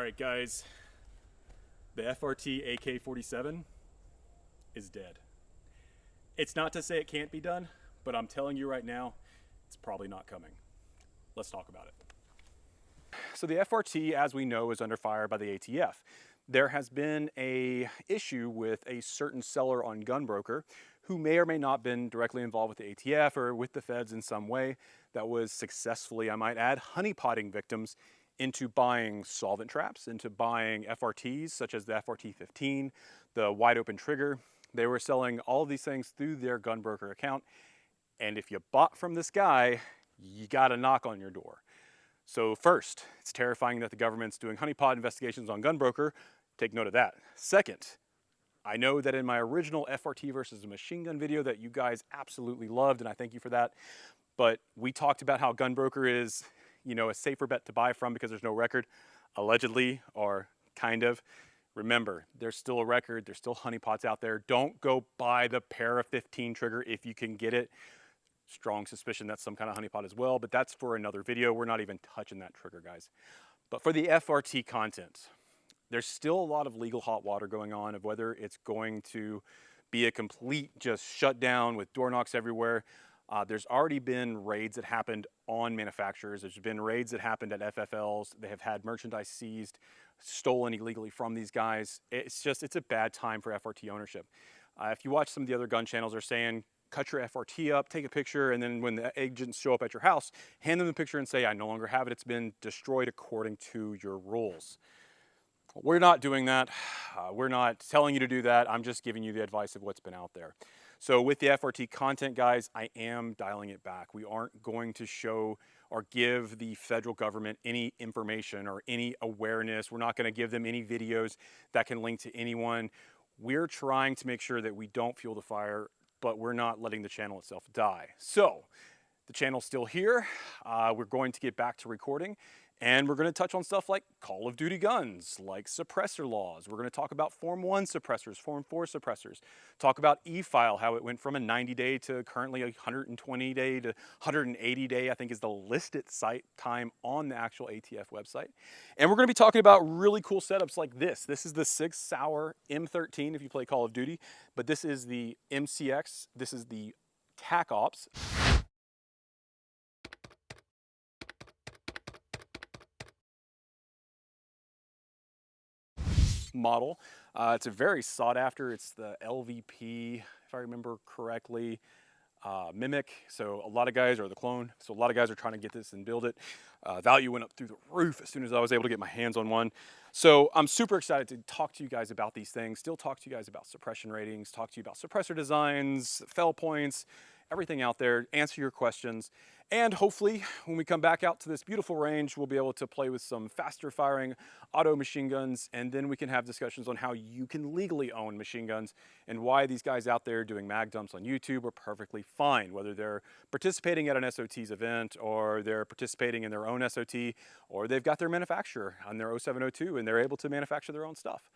Alright guys, the FRT AK-47 is dead. It's not to say it can't be done, but I'm telling you right now, it's probably not coming. Let's talk about it. So the FRT, as we know, is under fire by the ATF. There has been an issue with a certain seller on Gunbroker who may or may not have been directly involved with the ATF or with the feds in some way that was successfully, I might add, honeypotting victims into buying solvent traps, into buying FRTs such as the FRT-15, the wide open trigger. They were selling all of these things through their Gunbroker account. And if you bought from this guy, you got a knock on your door. So first, it's terrifying that the government's doing honeypot investigations on Gunbroker. Take note of that. Second, I know that in my original FRT versus a machine gun video that you guys absolutely loved, and I thank you for that, but we talked about how Gunbroker is, you know, a safer bet to buy from because there's no record, allegedly, or kind of. Remember, there's still a record, there's still honeypots out there. Don't go buy the Para 15 trigger if you can get it. Strong suspicion that's some kind of honeypot as well, but that's for another video. We're not even touching that trigger, guys. But for the FRT content, there's still a lot of legal hot water going on of whether it's going to be a complete just shutdown with door knocks everywhere. There's already been raids that happened on manufacturers. There's been raids that happened at FFLs. They have had merchandise seized, stolen illegally from these guys. It's a bad time for FRT ownership. If you watch some of the other gun channels, they're saying, cut your FRT up, take a picture, and then when the agents show up at your house, hand them the picture and say, I no longer have it. It's been destroyed according to your rules. We're not doing that. We're not telling you to do that. I'm just giving you the advice of what's been out there. So with the FRT content, guys, I am dialing it back. We aren't going to show or give the federal government any information or any awareness. We're not going to give them any videos that can link to anyone. We're trying to make sure that we don't fuel the fire, but we're not letting the channel itself die. So the channel's still here. We're going to get back to recording. And we're going to touch on stuff like Call of Duty guns, like suppressor laws. We're going to talk about Form 1 suppressors, Form 4 suppressors. Talk about e-file, how it went from a 90-day to currently a 120-day to 180-day, I think is the listed site time on the actual ATF website. And we're going to be talking about really cool setups like this. This is the Sig Sauer M13 if you play Call of Duty, but this is the MCX, this is the Tacops. Model. It's a very sought after. It's the LVP, if I remember correctly, Mimic. So a lot of guys are the clone. So a lot of guys are trying to get this and build it. Value went up through the roof as soon as I was able to get my hands on one. So I'm super excited to talk to you guys about these things, still talk to you guys about suppression ratings, talk to you about suppressor designs, fell points, everything out there, answer your questions. And hopefully when we come back out to this beautiful range, we'll be able to play with some faster firing auto machine guns, and then we can have discussions on how you can legally own machine guns and why these guys out there doing mag dumps on YouTube are perfectly fine, whether they're participating at an SOT's event or they're participating in their own SOT or they've got their manufacturer on their 0702 and they're able to manufacture their own stuff.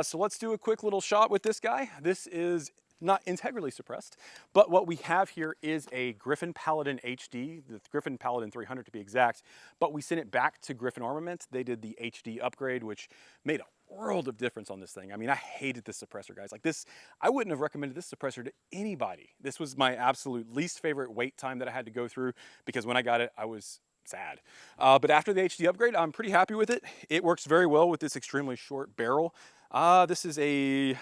So let's do a quick little shot with this guy. This is not integrally suppressed, but what we have here is a Griffin Paladin HD, the Griffin Paladin 300 to be exact, but we sent it back to Griffin Armament. They did the HD upgrade, which made a world of difference on this thing. I mean, I hated this suppressor, guys. Like this, I wouldn't have recommended this suppressor to anybody. This was my absolute least favorite wait time that I had to go through because when I got it, I was sad. But after the HD upgrade, I'm pretty happy with it. It works very well with this extremely short barrel. This is a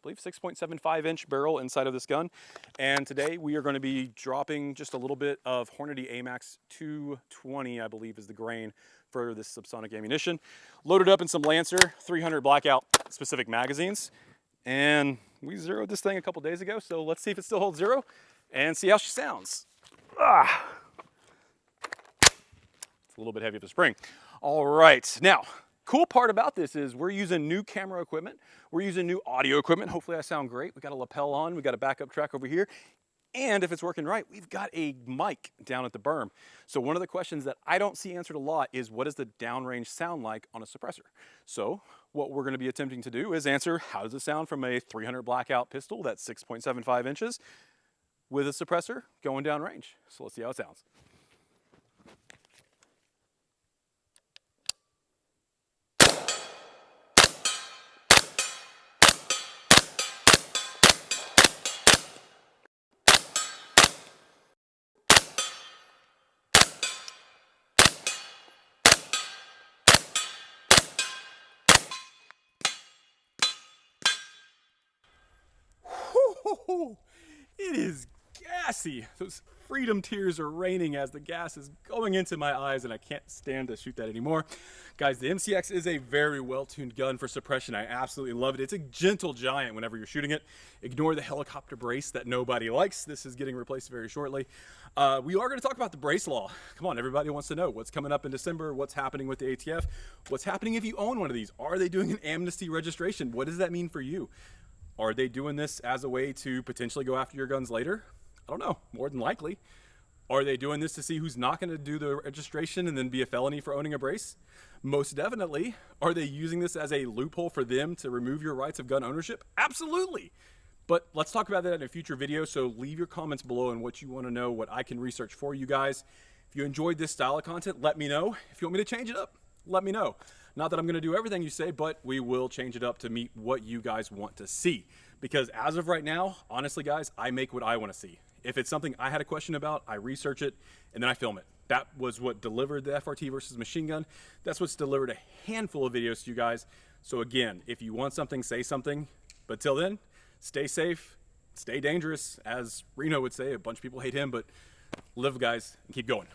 6.75 inch barrel inside of this gun, and today we are going to be dropping just a little bit of Hornady AMAX 220, I believe is the grain for this subsonic ammunition, loaded up in some Lancer 300 Blackout specific magazines, and we zeroed this thing a couple days ago, so let's see if it still holds zero and see how she sounds. It's a little bit heavy for spring. All right, now cool part about this is we're using new camera equipment. We're using new audio equipment. Hopefully I sound great. We got a lapel on, we got a backup track over here. And if it's working right, we've got a mic down at the berm. So one of the questions that I don't see answered a lot is what does the downrange sound like on a suppressor? So what we're gonna be attempting to do is answer how does it sound from a 300 Blackout pistol that's 6.75 inches with a suppressor going downrange. So let's see how it sounds. Oh, it is gassy. Those freedom tears are raining as the gas is going into my eyes, and I can't stand to shoot that anymore. Guys, the MCX is a very well-tuned gun for suppression. I absolutely love it. It's a gentle giant whenever you're shooting it. Ignore the helicopter brace that nobody likes. This is getting replaced very shortly. We are going to talk about the brace law. Come on, everybody wants to know what's coming up in December, what's happening with the ATF, what's happening if you own one of these. Are they doing an amnesty registration? What does that mean for you? Are they doing this as a way to potentially go after your guns later? I don't know, more than likely. Are they doing this to see who's not going to do the registration and then be a felony for owning a brace? Most definitely. Are they using this as a loophole for them to remove your rights of gun ownership? Absolutely. But let's talk about that in a future video, so leave your comments below on what you want to know, what I can research for you guys. If you enjoyed this style of content, let me know. If you want me to change it up, let me know. Not that I'm going to do everything you say, but we will change it up to meet what you guys want to see. Because as of right now, honestly guys, I make what I want to see. If it's something I had a question about, I research it, and then I film it. That was what delivered the FRT versus machine gun. That's what's delivered a handful of videos to you guys. So again, if you want something, say something. But till then, stay safe, stay dangerous. As Reno would say, a bunch of people hate him, but live, guys, and keep going.